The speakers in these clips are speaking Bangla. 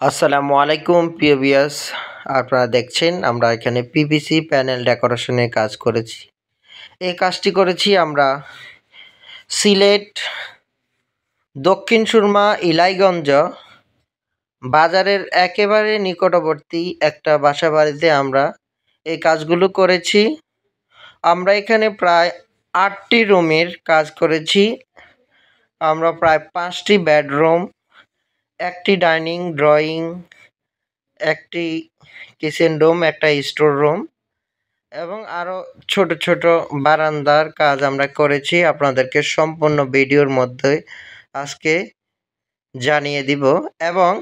আসসালামু আলাইকুম প্রিয় ভিউয়ার্স, আপনারা দেখছেন আমরা এখানে পিভিসি প্যানেল ডেকোরেশনের কাজ করেছি। এই কাজটি করেছি আমরা সিলেট দক্ষিণ সুরমা ইলাইগঞ্জ বাজারের একেবারে নিকটবর্তী একটা বাসা বাড়িতে আমরা এই কাজগুলো করেছি। আমরা এখানে প্রায় 8টি রুমের কাজ করেছি। আমরা প্রায় 5টি বেডরুম, একটি ডাইনিং ড্রয়িং, একটি কিচেন রুম, একটা স্টোর রুম এবং আরও ছোট ছোট বারান্দার কাজ আমরা করেছি। আপনাদেরকে সম্পূর্ণ ভিডিওর মধ্যে আজকে জানিয়ে দিব এবং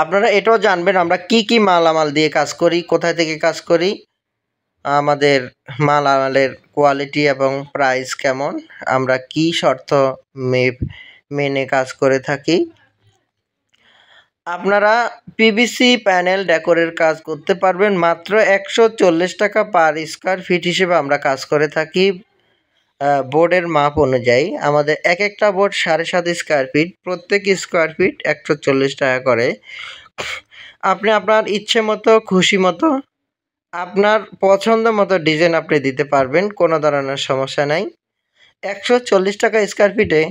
আপনারা এটাও জানবেন আমরা কি কি মালামাল দিয়ে কাজ করি, কোথায় থেকে কাজ করি, আমাদের মালামালের কোয়ালিটি এবং প্রাইস কেমন, আমরা কি শর্ত মেনে কাজ করে থাকি। আপনারা পিভিসি প্যানেল ডেকোরের কাজ করতে পারবেন মাত্র 140 টাকা পার স্কোয়ার ফিট হিসেবে আমরা কাজ করে থাকি। বোর্ডের মাপ অনুযায়ী আমাদের এক একটা বোর্ড 7.5 স্কোয়ার ফিট, প্রত্যেক স্কোয়ার ফিট 140 টাকা করে। আপনি আপনার ইচ্ছে মতো খুশি মতো আপনার পছন্দ মতো ডিজাইন আপনি দিতে পারবেন, কোনো ধরনের সমস্যা নাই। 140 টাকা স্কোয়ার ফিটে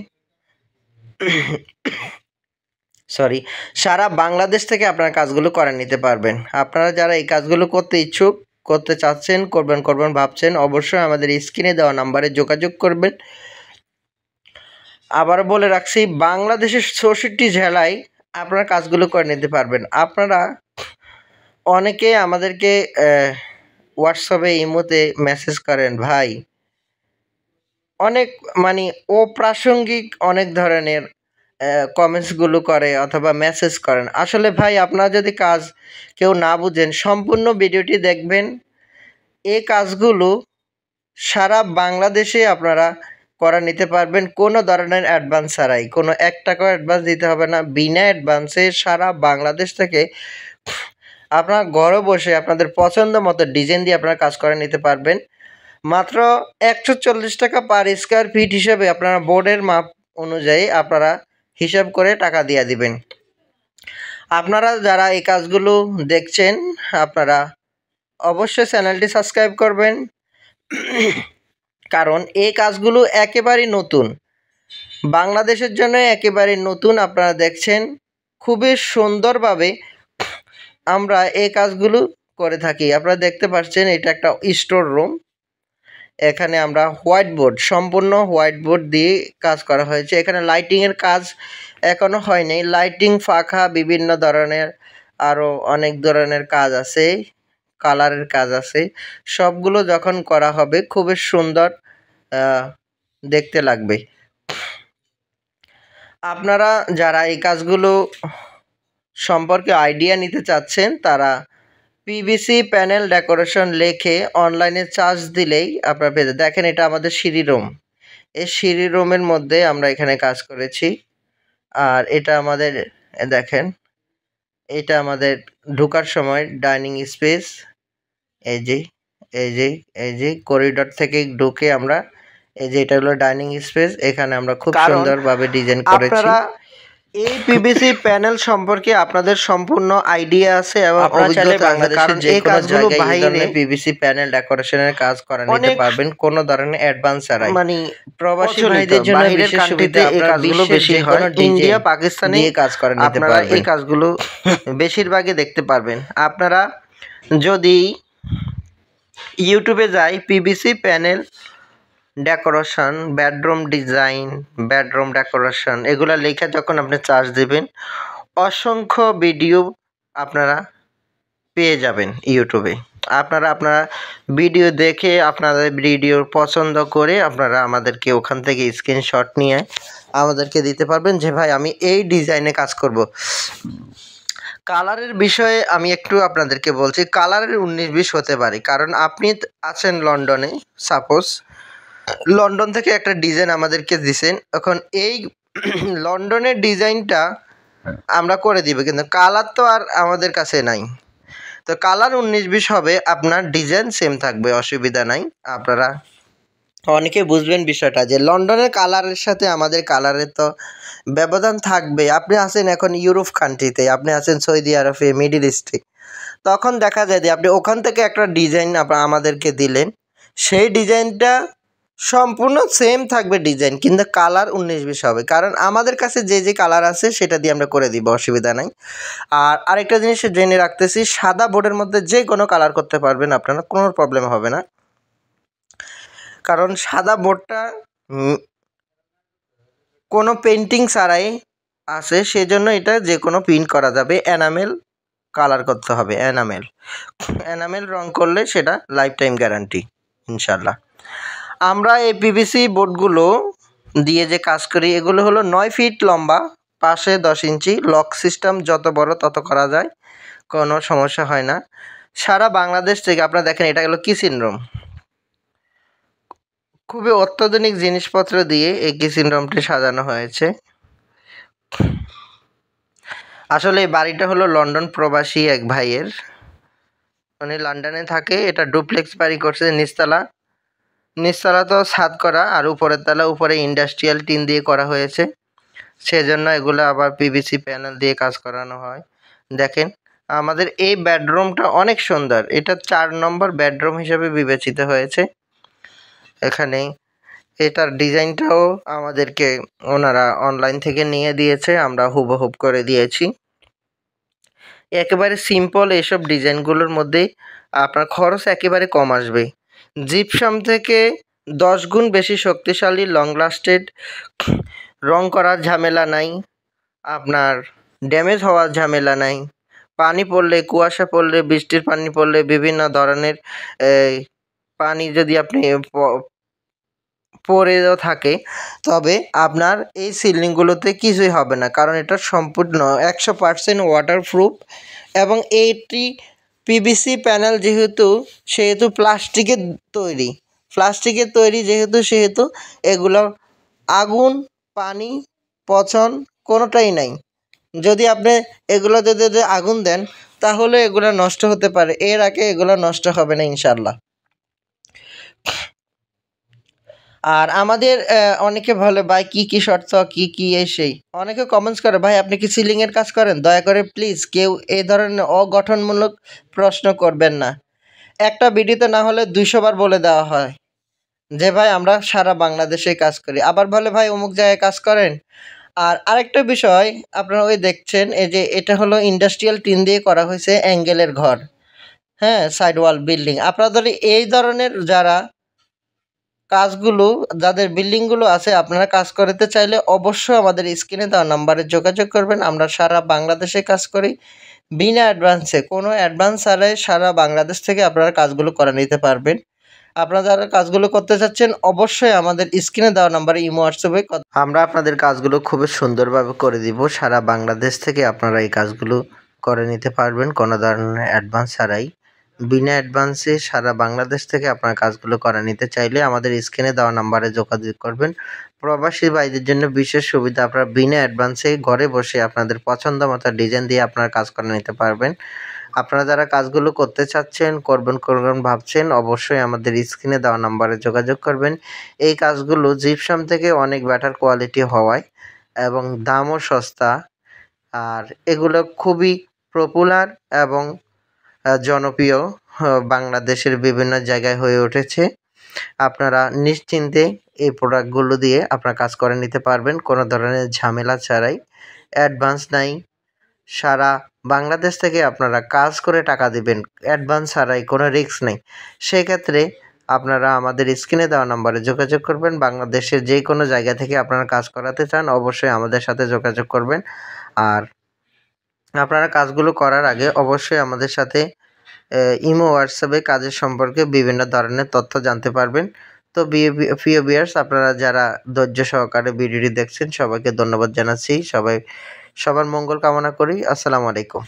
সারা বাংলাদেশ থেকে আপনারা কাজগুলো করে নিতে পারবেন। আপনারা যারা এই কাজগুলো করতে ইচ্ছুক, করতে চাচ্ছেন, করবেন ভাবছেন, অবশ্যই আমাদের স্ক্রিনে দেওয়া নাম্বারে যোগাযোগ করবেন। আবার বলে রাখছি, বাংলাদেশের 64 জেলায় আপনারা কাজগুলো করে নিতে পারবেন। আপনারা অনেকে আমাদেরকে হোয়াটসঅ্যাপে ইমোতে মেসেজ করেন, ভাই অনেক অপ্রাসঙ্গিক অনেক ধরনের কমেন্টসগুলো করে অথবা মেসেজ করেন। আসলে ভাই আপনারা যদি কাজ কেউ না বুঝেন, সম্পূর্ণ ভিডিওটি দেখবেন। এই কাজগুলো সারা বাংলাদেশে আপনারা করা নিতে পারবেন কোনো ধরনের অ্যাডভান্স ছাড়াই, কোনো 1 টাকাও অ্যাডভান্স দিতে হবে না। বিনা অ্যাডভান্সে সারা বাংলাদেশ থেকে আপনারা ঘরে বসে আপনাদের পছন্দ মতো ডিজাইন দিয়ে আপনারা কাজ করে নিতে পারবেন। মাত্র 140 টাকা পার স্কোয়ার ফিট হিসেবে আপনারা বোর্ডের মাপ অনুযায়ী আপনারা হিসাব করে টাকা দিয়ে দিবেন। আপনারা যারা এই কাজগুলো দেখছেন, আপনারা অবশ্যই চ্যানেলটি সাবস্ক্রাইব করবেন, কারণ এই কাজগুলো একেবারেই নতুন, বাংলাদেশের জন্য একেবারে নতুন। আপনারা দেখছেন খুবই সুন্দরভাবে আমরা এই কাজগুলো করে থাকি। আপনারা দেখতে পাচ্ছেন এটা একটা স্টোর রুম। এখানে আমরা সম্পূর্ণ হোয়াইট বোর্ড দিয়ে কাজ করা হয়েছে। এখানে লাইটিংয়ের কাজ এখনও হয়নি। লাইটিং, পাখা, বিভিন্ন ধরনের আরও অনেক ধরনের কাজ আছে, কালারের কাজ আছে। সবগুলো যখন করা হবে খুবই সুন্দর দেখতে লাগবে। আপনারা যারা এই কাজগুলো সম্পর্কে আইডিয়া নিতে চাচ্ছেন, তারা পিভিসি প্যানেল ডেকোরেশন লিখে অনলাইনে চার্জ দিলেই আপনারা পেয়ে যাবেন। দেখেন এটা আমাদের সিঁড়ি রুম। এই সিঁড়ি রুমের মধ্যে আমরা এখানে কাজ করেছি। আর এটা আমাদের দেখেন, এটা আমাদের ঢোকার সময় ডাইনিং স্পেস। এই যে এই যে এই যে করিডোর থেকে ঢুকে আমরা এই যে এটা হলো ডাইনিং স্পেস। এখানে আমরা খুব সুন্দরভাবে ডিজাইন করেছি। এই পিভিসি প্যানেল সম্পর্কে আপনাদের সম্পূর্ণ আইডিয়া আছে এবং অভিজ্ঞতা আছে, কারণ এই কাজগুলো বাইরে পিভিসি প্যানেল ডেকোরেশনের কাজ করে নিতে পারবেন কোনো ধরনের অ্যাডভান্স ছাড়াই। প্রবাসী ভাইদের জন্য বিশেষ সুবিধা, এই কাজগুলো বেশি হয় ইন্ডিয়া, পাকিস্তানে এই কাজ করে নিতে পারবেন। এই কাজগুলো বেশিরভাগই দেখতে পারবেন। আপনারা যদি ইউটিউবে যাই PVC panel decoration, bedroom design, bedroom decoration, এগুলো লেখা যখন আপনি চার্জ দেবেন, অসংখ্য ভিডিও আপনারা পেয়ে যাবেন ইউটিউবে। আপনারা ভিডিও দেখে আপনাদের ভিডিও পছন্দ করে আপনারা আমাদেরকে ওখান থেকে স্ক্রিনশট নিয়ে আমাদেরকে দিতে পারবেন যে ভাই আমি এই ডিজাইনে কাজ করব। কালারের বিষয়ে আমি একটু আপনাদেরকে বলছি। কালারের 19-20 হতে পারে, কারণ আপনি আছেন লন্ডনে, সাপোজ লন্ডন থেকে একটা ডিজাইন আমাদেরকে দিছেন, এখন এই লন্ডনের ডিজাইনটা আমরা করে দিব, কিন্তু কালার তো আর আমাদের কাছে নাই। তো কালার 19-20 হবে, আপনার ডিজাইন সেম থাকবে, অসুবিধা নাই। আপনারা অনেকে বুঝবেন বিষয়টা যে লন্ডনের কালারের সাথে আমাদের কালারের তো ব্যবধান থাকবে। আপনি আছেন এখন ইউরোপ কান্ট্রিতে, আপনি আছেন সৌদি আরবে, মিডল ইস্টে, তখন দেখা যায় যে আপনি ওখান থেকে একটা ডিজাইন আমাদেরকে দিলেন, সেই ডিজাইনটা সম্পূর্ণ সেম থাকবে ডিজাইন, কিন্তু কালার 19-20 হবে, কারণ আমাদের কাছে যে যে কালার আছে সেটা দিয়ে আমরা করে দিব, অসুবিধা নাই। আর আরেকটা জিনিস জেনে রাখতেছি, সাদা বোর্ডের মধ্যে যে কোনো কালার করতে পারবেন আপনারা, কোনো প্রবলেম হবে না, কারণ সাদা বোর্ডটা কোনো পেন্টিং ছাড়াই আসে, সেজন্য এটা যে কোনো প্রিন্ট করা যাবে। এনামেল কালার করতে হবে, এনামেল রং করলে সেটা লাইফ টাইম গ্যারান্টি ইনশাল্লাহ। আমরা এই পিভিসি বোর্ডগুলো দিয়ে যে কাজ করি, এগুলো হলো 9 ফিট লম্বা, পাশে 10 ইঞ্চি, লক সিস্টেম, যত বড় তত করা যায়, কোনো সমস্যা হয় না। সারা বাংলাদেশ থেকে আপনারা দেখেন, এটা হলো কিচেন রুম, খুবই অত্যাধুনিক জিনিসপত্র দিয়ে এই কিচেন রুমটি সাজানো হয়েছে। আসলে এই বাড়িটা হলো লন্ডন প্রবাসী এক ভাইয়ের, উনি লন্ডনে থাকে। এটা ডুপ্লেক্স বাড়ি করছে, নিচতলা তো ছাদ করা, আর উপরের তলা উপরে ইন্ডাস্ট্রিয়াল টিন দিয়ে করা হয়েছে, সেজন্য এগুলো আবার পিভিসি প্যানেল দিয়ে কাজ করানো হয়। দেখেন আমাদের এই বেডরুমটা অনেক সুন্দর, এটা 4 নম্বর বেডরুম হিসেবে বিবেচিত হয়েছে। এখানে এটার ডিজাইনটাও আমাদেরকে ওনারা অনলাইন থেকে নিয়ে দিয়েছে, আমরা হুবহুব করে দিয়েছি। একেবারে সিম্পল এইসব ডিজাইনগুলোর মধ্যে আপনার খরচ একেবারে কম আসবে। জিপসাম থেকে 10 গুণ বেশি শক্তিশালী, লং লাস্টেড, রং করার ঝামেলা নাই, আপনার ড্যামেজ হওয়ার ঝামেলা নাই, পানি পড়লে, কুয়াশা পড়লে, বৃষ্টির পানি পড়লে, বিভিন্ন ধরনের পানি যদি আপনি পড়েও থাকে, তবে আপনার এই সিলিংগুলোতে কিছুই হবে না, কারণ এটা সম্পূর্ণ 100% ওয়াটারপ্রুফ। এবং এইটি পিভিসি প্যানেল সেহেতু প্লাস্টিকের তৈরি সেহেতু এগুলো আগুন, পানি, পচন কোনোটাই নাই। যদি আপনি এগুলো যদি আগুন দেন, তাহলে এগুলো নষ্ট হতে পারে, এর আগে এগুলো নষ্ট হবে না ইনশাল্লাহ। আর আমাদের অনেকে বলে, ভাই কী শর্ত, কী এই সেই, অনেকে কমেন্টস করে, ভাই আপনি কি সিলিংয়ের কাজ করেন? দয়া করে প্লিজ কেউ এই ধরনের অগঠনমূলক প্রশ্ন করবেন না। একটা ভিডিওতে না হলে 200 বার বলে দেওয়া হয় যে ভাই আমরা সারা বাংলাদেশে কাজ করি, আবার বলে ভাই অমুক জায়গায় কাজ করেন। আর আরেকটা বিষয়, আপনারা ওই দেখছেন, এই যে এটা হলো ইন্ডাস্ট্রিয়াল টিন দিয়ে করা হয়েছে অ্যাঙ্গেলের ঘর, হ্যাঁ, সাইড ওয়াল বিল্ডিং। আপনাদের এই ধরনের যাদের বিল্ডিংগুলো আছে, আপনারা কাজ করতে চাইলে অবশ্যই আমাদের স্ক্রিনে দেওয়া নাম্বারে যোগাযোগ করবেন। আমরা সারা বাংলাদেশে কাজ করি বিনা অ্যাডভান্সে, কোনো অ্যাডভান্স ছাড়াই সারা বাংলাদেশ থেকে আপনারা কাজগুলো করে নিতে পারবেন। আপনারা যারা কাজগুলো করতে চাচ্ছেন, অবশ্যই আমাদের স্ক্রিনে দেওয়া নাম্বারে ইমো, হোয়াটসঅ্যাপে আমরা আপনাদের কাজগুলো খুবই সুন্দরভাবে করে দিব। সারা বাংলাদেশ থেকে আপনারা এই কাজগুলো করে নিতে পারবেন কোনো ধরনের অ্যাডভান্স ছাড়াই, বিনা অ্যাডভান্সে সারা বাংলাদেশ থেকে আপনার কাজগুলো করে নিতে চাইলে আমাদের স্ক্রিনে দেওয়া নাম্বারে যোগাযোগ করবেন। প্রবাসী ভাইদের জন্য বিশেষ সুবিধা, আপনারা বিনা অ্যাডভান্সে ঘরে বসে আপনাদের পছন্দ মতো ডিজাইন দিয়ে আপনারা কাজ করে নিতে পারবেন। আপনারা যারা কাজগুলো করতে চাচ্ছেন, করবেন ভাবছেন, অবশ্যই আমাদের স্ক্রিনে দেওয়া নাম্বারে যোগাযোগ করবেন। এই কাজগুলো জিপসাম থেকে অনেক বেটার কোয়ালিটি হওয়ায় এবং দামও সস্তা, আর এগুলো খুবই পপুলার এবং জনপ্রিয় বাংলাদেশের বিভিন্ন জায়গায় হয়ে উঠেছে। আপনারা নিশ্চিন্তে এই প্রোডাক্টগুলো দিয়ে আপনারা কাজ করে নিতে পারবেন কোনো ধরনের ঝামেলা ছাড়াই, অ্যাডভান্স নাই। সারা বাংলাদেশ থেকে আপনারা কাজ করে টাকা দিবেন, অ্যাডভান্স ছাড়াই, কোনো রিস্ক নেই। সেক্ষেত্রে আপনারা আমাদের স্ক্রিনে দেওয়া নাম্বারে যোগাযোগ করবেন। বাংলাদেশের যে কোনো জায়গা থেকে আপনারা কাজ করাতে চান, অবশ্যই আমাদের সাথে যোগাযোগ করবেন। আর আপনারা কাজগুলো করার আগে অবশ্যই আমাদের সাথে ইমো, হোয়াটসঅ্যাপে কাজের সম্পর্কে বিভিন্ন ধরনের তথ্য জানতে পারবেন। তো প্রিয় ভিউয়ার্স, আপনারা যারা ধৈর্য সহকারে ভিডিওটি দেখছেন, সবাইকে ধন্যবাদ জানাচ্ছি। সবার মঙ্গল কামনা করি। আসসালামু আলাইকুম।